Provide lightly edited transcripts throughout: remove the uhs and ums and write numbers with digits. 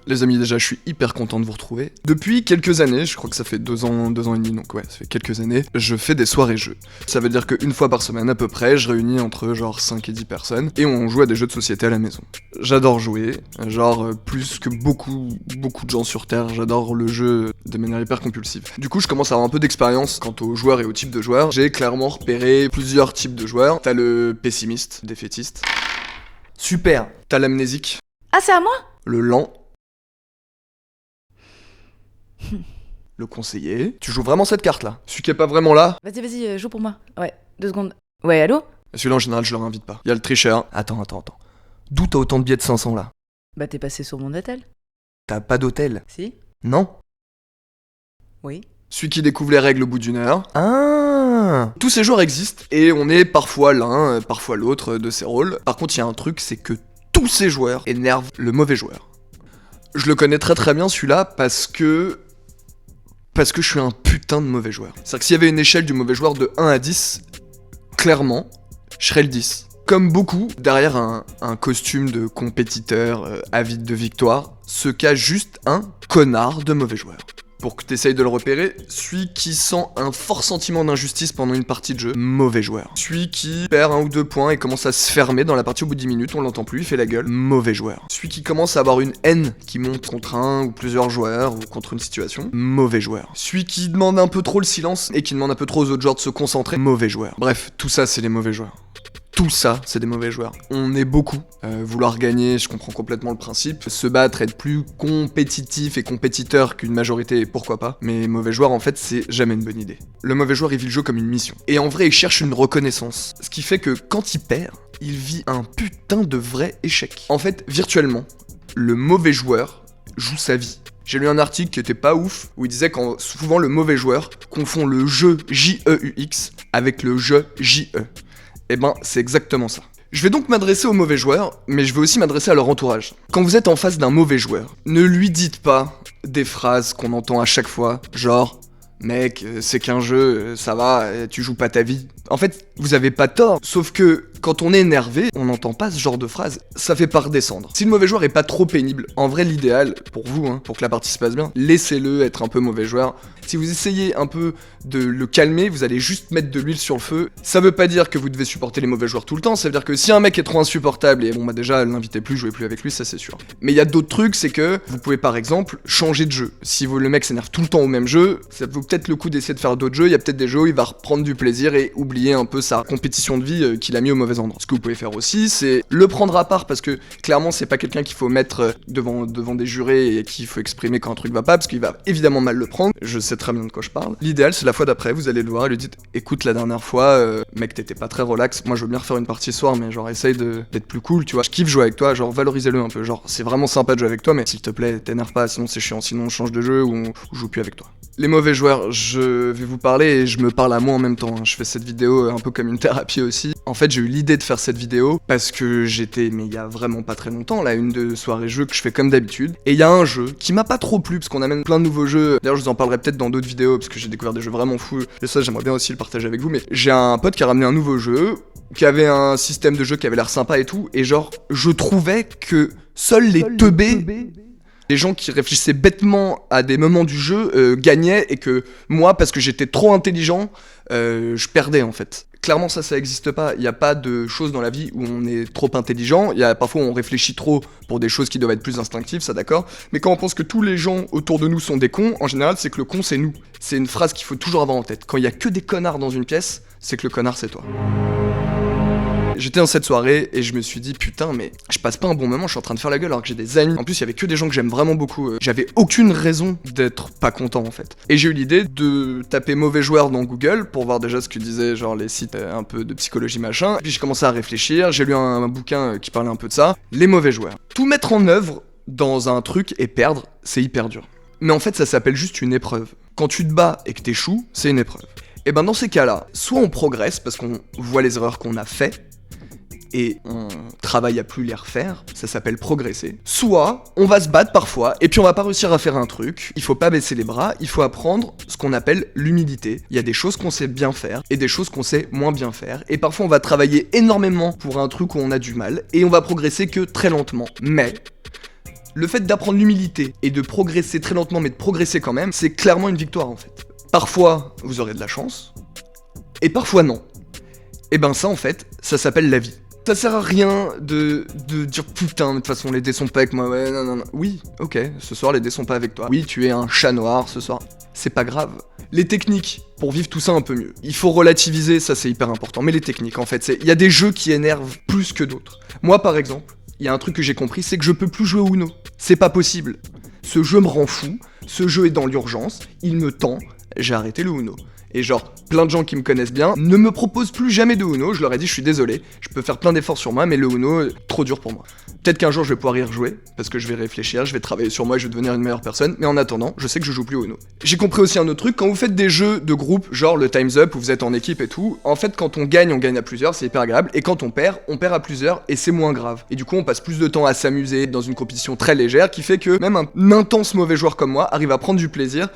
Les amis, déjà, je suis hyper content de vous retrouver. Depuis quelques années, je crois que ça fait 2 ans et demi, donc ouais, ça fait quelques années, je fais des soirées jeux. Ça veut dire qu'une fois par semaine à peu près, je réunis entre genre 5 et 10 personnes, et on joue à des jeux de société à la maison. J'adore jouer, genre plus que beaucoup de gens sur Terre, j'adore le jeu de manière hyper compulsive. Du coup, je commence à avoir un peu d'expérience quant aux joueurs et aux types de joueurs. J'ai clairement repéré plusieurs types de joueurs. T'as le pessimiste, défaitiste. Super. T'as l'amnésique. Ah, c'est à moi? Le lent. Le conseiller. Tu joues vraiment cette carte là. Celui qui est pas vraiment là. Vas-y, joue pour moi. Ouais, 2 secondes. Ouais, allô? Celui-là en général je leur invite pas. Il y a le tricheur. Attends. D'où t'as autant de billets de 500 là? Bah, t'es passé sur mon hôtel. T'as pas d'hôtel? Si? Non? Oui. Celui qui découvre les règles au bout d'une heure. Ah! Tous ces joueurs existent et on est parfois l'un, parfois l'autre de ces rôles. Par contre, il y a un truc, c'est que tous ces joueurs énervent le mauvais joueur. Je le connais très bien celui-là parce que je suis un putain de mauvais joueur. C'est-à-dire que s'il y avait une échelle du mauvais joueur de 1 à 10, clairement, je serais le 10. Comme beaucoup, derrière un costume de compétiteur avide de victoire, se cache juste un connard de mauvais joueur. Pour que t'essayes de le repérer, celui qui sent un fort sentiment d'injustice pendant une partie de jeu, mauvais joueur. Celui qui perd 1 ou 2 points et commence à se fermer dans la partie au bout de 10 minutes, on l'entend plus, il fait la gueule, mauvais joueur. Celui qui commence à avoir une haine qui monte contre un ou plusieurs joueurs ou contre une situation, mauvais joueur. Celui qui demande un peu trop le silence et qui demande un peu trop aux autres joueurs de se concentrer, mauvais joueur. Bref, tout ça c'est les mauvais joueurs. Tout ça, c'est des mauvais joueurs. On est beaucoup. Vouloir gagner, je comprends complètement le principe. Se battre, être plus compétitif et compétiteur qu'une majorité, pourquoi pas. Mais mauvais joueur, en fait, c'est jamais une bonne idée. Le mauvais joueur, il vit le jeu comme une mission. Et en vrai, il cherche une reconnaissance. Ce qui fait que quand il perd, il vit un putain de vrai échec. En fait, virtuellement, le mauvais joueur joue sa vie. J'ai lu un article qui était pas ouf, où il disait que souvent le mauvais joueur confond le jeu J-E-U-X avec le jeu J-E. Eh ben, c'est exactement ça. Je vais donc m'adresser aux mauvais joueurs, mais je vais aussi m'adresser à leur entourage. Quand vous êtes en face d'un mauvais joueur, ne lui dites pas des phrases qu'on entend à chaque fois, genre « Mec, c'est qu'un jeu, ça va, tu joues pas ta vie ». En fait, vous avez pas tort, sauf que quand on est énervé, on n'entend pas ce genre de phrase, ça fait pas redescendre. Si le mauvais joueur est pas trop pénible, en vrai l'idéal, pour vous, pour que la partie se passe bien, laissez-le être un peu mauvais joueur. Si vous essayez un peu de le calmer, vous allez juste mettre de l'huile sur le feu. Ça veut pas dire que vous devez supporter les mauvais joueurs tout le temps, ça veut dire que si un mec est trop insupportable, et bon bah déjà l'invitez plus, jouez plus avec lui, ça c'est sûr. Mais il y a d'autres trucs, c'est que vous pouvez par exemple changer de jeu. Si le mec s'énerve tout le temps au même jeu, ça vaut peut-être le coup d'essayer de faire d'autres jeux, il y a peut-être des jeux où il va reprendre du plaisir et oublier un peu sa compétition de vie qu'il a mis au mauvais endroit. Ce que vous pouvez faire aussi, c'est le prendre à part parce que clairement c'est pas quelqu'un qu'il faut mettre devant des jurés et qu'il faut exprimer quand un truc va pas parce qu'il va évidemment mal le prendre. Je sais très bien de quoi je parle. L'idéal c'est la fois d'après, vous allez le voir et lui dites écoute la dernière fois, mec t'étais pas très relax, moi je veux bien refaire une partie ce soir mais genre essaye d'être plus cool, tu vois. Je kiffe jouer avec toi, genre valorisez-le un peu, genre c'est vraiment sympa de jouer avec toi mais s'il te plaît t'énerve pas sinon c'est chiant, sinon on change de jeu ou on joue plus avec toi. Les mauvais joueurs, je vais vous parler et je me parle à moi en même temps. Je fais cette vidéo un peu comme une thérapie aussi. En fait, j'ai eu l'idée de faire cette vidéo parce que j'étais, mais il y a vraiment pas très longtemps, là, une de soirée jeux que je fais comme d'habitude. Et il y a un jeu qui m'a pas trop plu parce qu'on amène plein de nouveaux jeux. D'ailleurs, je vous en parlerai peut-être dans d'autres vidéos parce que j'ai découvert des jeux vraiment fous. Et ça, j'aimerais bien aussi le partager avec vous. Mais j'ai un pote qui a ramené un nouveau jeu, qui avait un système de jeu qui avait l'air sympa et tout. Et genre, je trouvais que seuls les teubés, les gens qui réfléchissaient bêtement à des moments du jeu gagnaient et que moi, parce que j'étais trop intelligent, je perdais en fait. Clairement ça existe pas, il n'y a pas de choses dans la vie où on est trop intelligent, il y a parfois où on réfléchit trop pour des choses qui doivent être plus instinctives, ça d'accord, mais quand on pense que tous les gens autour de nous sont des cons, en général c'est que le con c'est nous. C'est une phrase qu'il faut toujours avoir en tête, quand il y a que des connards dans une pièce, c'est que le connard c'est toi. J'étais dans cette soirée et je me suis dit putain mais je passe pas un bon moment, je suis en train de faire la gueule alors que j'ai des amis. En plus il y avait que des gens que j'aime vraiment beaucoup. J'avais aucune raison d'être pas content en fait. Et j'ai eu l'idée de taper mauvais joueur dans Google pour voir déjà ce que disaient genre les sites un peu de psychologie machin. Puis j'ai commencé à réfléchir, j'ai lu un bouquin qui parlait un peu de ça. Les mauvais joueurs. Tout mettre en œuvre dans un truc et perdre, c'est hyper dur. Mais en fait ça s'appelle juste une épreuve. Quand tu te bats et que t'échoues, c'est une épreuve. Et ben dans ces cas-là, soit on progresse parce qu'on voit les erreurs qu'on a fait et on travaille à plus les refaire, ça s'appelle progresser. Soit, on va se battre parfois, et puis on va pas réussir à faire un truc, il faut pas baisser les bras, il faut apprendre ce qu'on appelle l'humilité. Il y a des choses qu'on sait bien faire, et des choses qu'on sait moins bien faire, et parfois on va travailler énormément pour un truc où on a du mal, et on va progresser que très lentement. Mais Le fait d'apprendre l'humilité et de progresser très lentement, mais de progresser quand même, c'est clairement une victoire en fait. Parfois, vous aurez de la chance, et parfois non. Et ben ça en fait, ça s'appelle la vie. Ça sert à rien de dire putain, de toute façon les dés sont pas avec moi, ouais, non. Oui, ok, ce soir les dés sont pas avec toi. Oui, tu es un chat noir ce soir. C'est pas grave. Les techniques, pour vivre tout ça un peu mieux. Il faut relativiser, ça c'est hyper important. Mais les techniques, en fait, il y a des jeux qui énervent plus que d'autres. Moi par exemple, il y a un truc que j'ai compris, c'est que je peux plus jouer au Uno. C'est pas possible. Ce jeu me rend fou, ce jeu est dans l'urgence, il me tend, j'ai arrêté le Uno. Et genre, plein de gens qui me connaissent bien ne me proposent plus jamais de Uno, je leur ai dit je suis désolé, je peux faire plein d'efforts sur moi, mais le Uno, trop dur pour moi. Peut-être qu'un jour je vais pouvoir y rejouer, parce que je vais réfléchir, je vais travailler sur moi, je vais devenir une meilleure personne, mais en attendant, je sais que je joue plus au Uno. J'ai compris aussi un autre truc, quand vous faites des jeux de groupe, genre le Time's Up, où vous êtes en équipe et tout, en fait quand on gagne à plusieurs, c'est hyper agréable, et quand on perd à plusieurs, et c'est moins grave. Et du coup on passe plus de temps à s'amuser dans une compétition très légère, qui fait que même un intense mauvais joueur comme moi arrive à prendre du plaisir,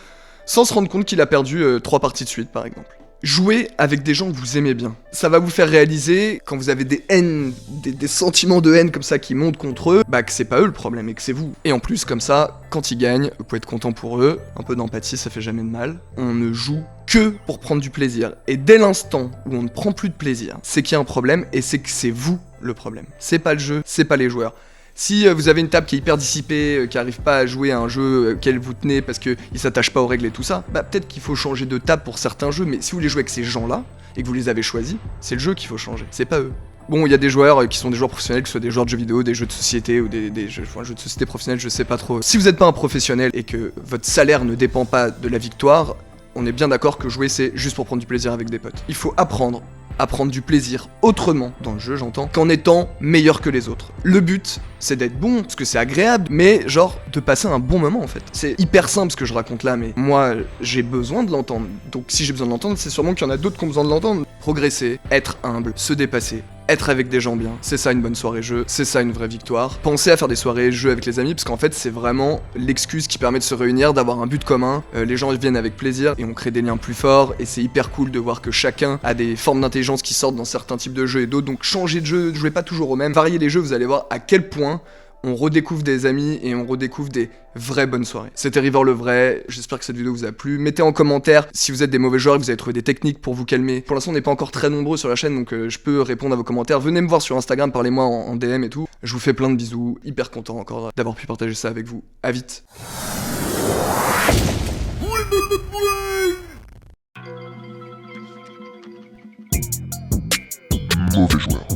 sans se rendre compte qu'il a perdu 3 parties de suite par exemple. Jouez avec des gens que vous aimez bien. Ça va vous faire réaliser, quand vous avez des haines, des sentiments de haine comme ça qui montent contre eux, bah que c'est pas eux le problème et que c'est vous. Et en plus, comme ça, quand ils gagnent, vous pouvez être content pour eux, un peu d'empathie, ça fait jamais de mal. On ne joue que pour prendre du plaisir. Et dès l'instant où on ne prend plus de plaisir, c'est qu'il y a un problème et c'est que c'est vous le problème. C'est pas le jeu, c'est pas les joueurs. Si vous avez une table qui est hyper dissipée, qui arrive pas à jouer à un jeu auquel vous tenez parce qu'il s'attache pas aux règles et tout ça, bah peut-être qu'il faut changer de table pour certains jeux, mais si vous voulez jouer avec ces gens-là, et que vous les avez choisis, c'est le jeu qu'il faut changer, c'est pas eux. Bon, il y a des joueurs qui sont des joueurs professionnels, que ce soit des joueurs de jeux vidéo, des jeux de société ou des jeux de société professionnels, je sais pas trop. Si vous n'êtes pas un professionnel et que votre salaire ne dépend pas de la victoire, on est bien d'accord que jouer c'est juste pour prendre du plaisir avec des potes. Il faut apprendre à prendre du plaisir autrement, dans le jeu j'entends, qu'en étant meilleur que les autres. Le but, c'est d'être bon, parce que c'est agréable, mais genre de passer un bon moment en fait. C'est hyper simple ce que je raconte là, mais moi j'ai besoin de l'entendre. Donc si j'ai besoin de l'entendre, c'est sûrement qu'il y en a d'autres qui ont besoin de l'entendre. Progresser, être humble, se dépasser, être avec des gens bien, c'est ça une bonne soirée jeu, c'est ça une vraie victoire. Pensez à faire des soirées jeux avec les amis, parce qu'en fait c'est vraiment l'excuse qui permet de se réunir, d'avoir un but commun, les gens viennent avec plaisir et on crée des liens plus forts, et c'est hyper cool de voir que chacun a des formes d'intelligence qui sortent dans certains types de jeux et d'autres, donc changez de jeu, jouez pas toujours au même, variez les jeux, vous allez voir à quel point on redécouvre des amis et on redécouvre des vraies bonnes soirées. C'était River le vrai, j'espère que cette vidéo vous a plu. Mettez en commentaire si vous êtes des mauvais joueurs et que vous avez trouvé des techniques pour vous calmer. Pour l'instant on n'est pas encore très nombreux sur la chaîne, donc je peux répondre à vos commentaires. Venez me voir sur Instagram, parlez-moi en DM et tout. Je vous fais plein de bisous, hyper content encore d'avoir pu partager ça avec vous. À vite. Mauvais joueur.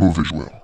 Mauvais joueur.